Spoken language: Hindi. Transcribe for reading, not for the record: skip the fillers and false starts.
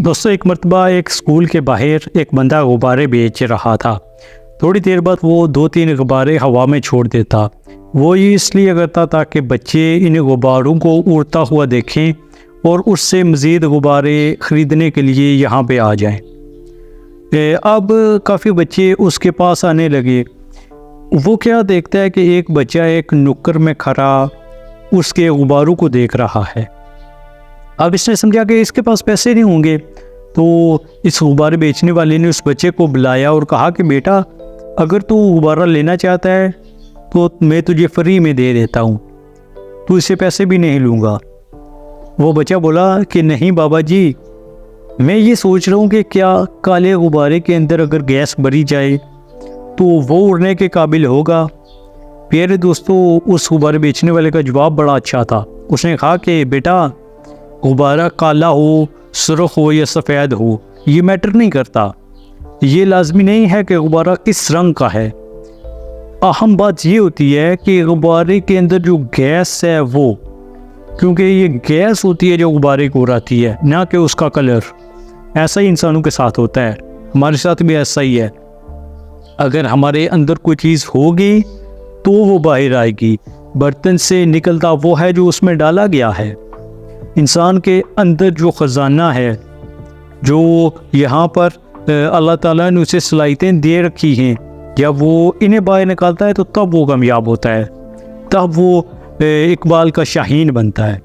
दोस्तों, एक मरतबा एक स्कूल के बाहर एक बंदा गुब्बारे बेच रहा था। थोड़ी देर बाद वो 2-3 गुब्बारे हवा में छोड़ देता। वो ये इसलिए करता ताकि बच्चे इन गुब्बारों को उड़ता हुआ देखें और उससे मज़ीद गुब्बारे ख़रीदने के लिए यहाँ पे आ जाएं। अब काफ़ी बच्चे उसके पास आने लगे। वो क्या देखता है कि एक बच्चा एक नुक्कड़ में खड़ा उसके गुब्बारों को देख रहा है। अब इसने समझा कि इसके पास पैसे नहीं होंगे, तो इस गुब्बारे बेचने वाले ने उस बच्चे को बुलाया और कहा कि बेटा, अगर तू गुब्बारा लेना चाहता है तो मैं तुझे फ्री में दे देता हूँ, तू इससे पैसे भी नहीं लूँगा। वो बच्चा बोला कि नहीं बाबा जी, मैं ये सोच रहा हूँ कि क्या काले गुब्बारे के अंदर अगर गैस भरी जाए तो वो उड़ने के काबिल होगा। प्यारे दोस्तों, उस गुब्बारे बेचने वाले का जवाब बड़ा अच्छा था। उसने कहा कि बेटा, गुब्बारा काला हो, सुर्ख हो या सफ़ेद हो, ये मैटर नहीं करता। ये लाजमी नहीं है कि गुब्बारा किस रंग का है। अहम बात ये होती है कि गुब्बारे के अंदर जो गैस है वो, क्योंकि ये गैस होती है जो गुब्बारे को उड़ाती है, ना कि उसका कलर। ऐसा ही इंसानों के साथ होता है, हमारे साथ भी ऐसा ही है। अगर हमारे अंदर कोई चीज़ होगी तो वो बाहर आएगी। बर्तन से निकलता वो है जो उसमें डाला गया है। इंसान के अंदर जो ख़जाना है, जो यहाँ पर अल्लाह ताला ने उसे सलाहियतें दे रखी हैं, जब वो इन्हें बाहर निकालता है तो तब वो कामयाब होता है, तब वो इकबाल का शाहीन बनता है।